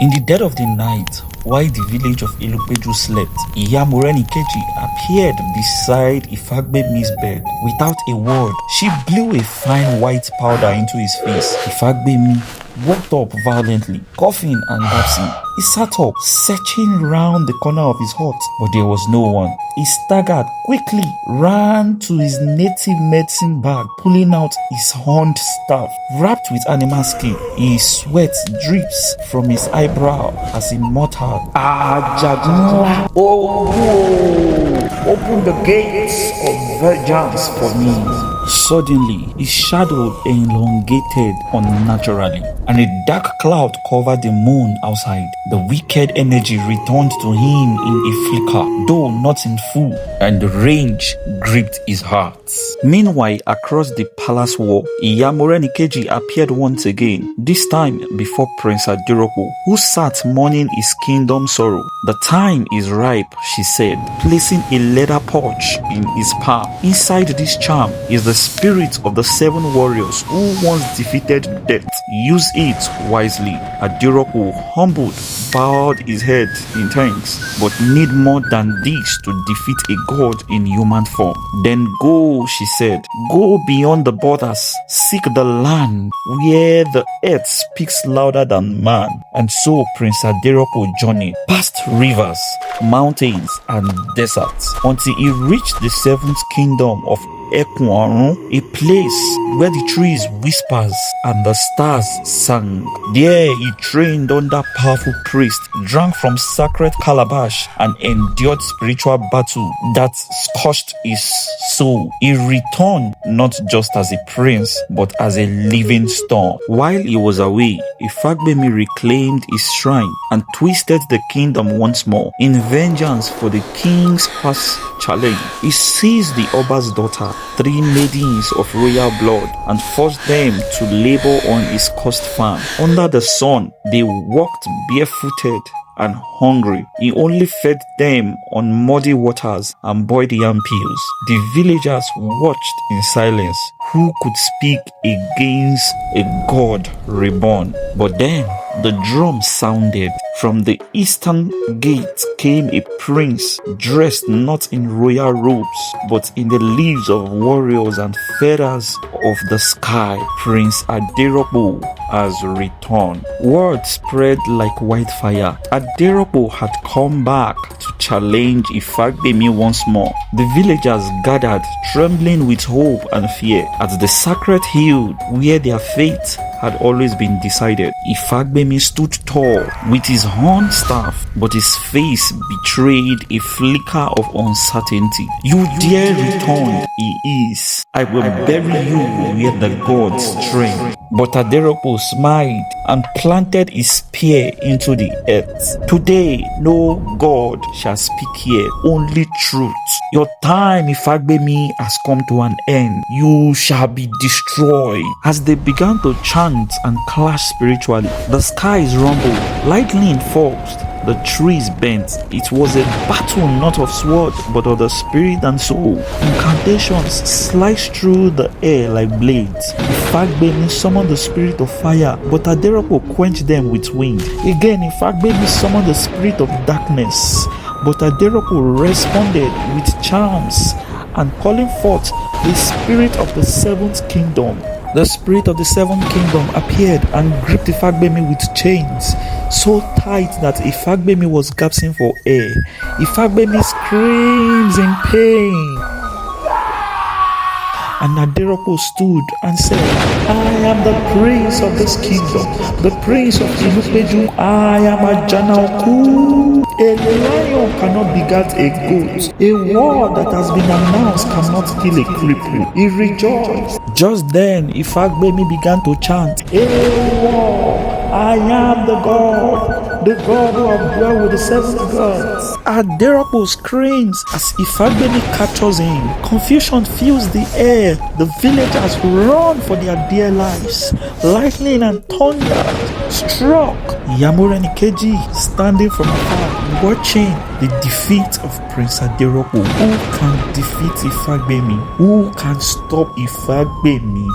In the dead of the night, while the village of Ilupeju slept, Iya Morenikeji appeared beside Ifagbemi's bed. Without a word, she blew a fine white powder into his face. Ifagbemi woke up violently, coughing and gasping. He sat up, searching round the corner of his hut, but there was no one. He staggered quickly, ran to his native medicine bag, pulling out his horned staff, wrapped with animal skin. His sweat drips from his eyebrow as he muttered, "Ajagunla, open the gates of vengeance for me." Suddenly, his shadow elongated unnaturally, and a dark cloud covered the moon outside. The wicked energy returned to him in a flicker, though not in full, and the rage gripped his heart. Meanwhile, across the palace wall, Iya Morenikeji appeared once again, this time before Prince Adirokpo, who sat mourning his kingdom's sorrow. "The time is ripe," she said, placing a leather pouch in his palm. "Inside this charm is the spirit of the 7 warriors who once defeated death. Use it wisely." Adirokpo, humbled, bowed his head in thanks, but need more than this to defeat a god in human form. "Then go," she said. "Go beyond the borders. Seek the land where the earth speaks louder than man." And so Prince Adirokpo journeyed past rivers, mountains, and deserts until he reached the 7th kingdom of Ekunarun, a place where the trees whispers and the stars sang. There he trained under powerful priests, drank from sacred calabash, and endured spiritual battle that scorched his soul. He returned not just as a prince, but as a living storm. While he was away, Ifagbemi reclaimed his shrine and twisted the kingdom once more in vengeance for the king's past challenge. He seized the Oba's daughter, 3 maidens of royal blood, and forced them to labor on his cursed farm. Under the sun, they walked barefooted and hungry. He only fed them on muddy waters and boiled yam peels. The villagers watched in silence. Who could speak against a god reborn? But then the drum sounded. From the eastern gate came a prince dressed not in royal robes, but in the leaves of warriors and feathers of the sky. Prince Adirokpo has returned. Word spread like wildfire. Adirokpo had come back to challenge Ifagbemi once more. The villagers gathered, trembling with hope and fear, at the sacred hill where their fate had always been decided. Ifagbemi stood tall with his horned staff, but his face betrayed a flicker of uncertainty. "You dare return," he is. "I will bury you where the gods train." But Adirokpo smiled and planted his spear into the earth. "Today, no god shall speak here, only truth. Your time, Ifagbemi, has come to an end. You shall be destroyed." As they began to chant and clash spiritually, the skies rumbled, lightning forced, the trees bent. It was a battle not of sword, but of the spirit and soul. Incantations sliced through the air like blades. Ifagbemi summoned the spirit of fire, but Adirokpo quenched them with wind. Again, Ifagbemi summoned the spirit of darkness, but Adirokpo responded with charms and calling forth the spirit of the 7th kingdom. The spirit of the 7th kingdom appeared and gripped Ifagbemi with chains, so tight that Ifagbemi was gasping for air. Ifagbemi screams in pain. And Adirokpo stood and said, "I am the prince of this kingdom, the prince of Ilupeju. I am Ajanaoku. A lion cannot beget a goat. A war that has been announced cannot kill a cripple." He rejoiced. Just then, Ifagbemi began to chant, "A war! I am the god who have dwelt with the 7 gods." Adirokpo screams as Ifagbemi captures him. Confusion fills the air. The villagers run for their dear lives. Lightning and thunder struck. Iya Morenikeji, standing from afar, watching the defeat of Prince Adirokpo. Who can defeat Ifagbemi? Who can stop Ifagbemi?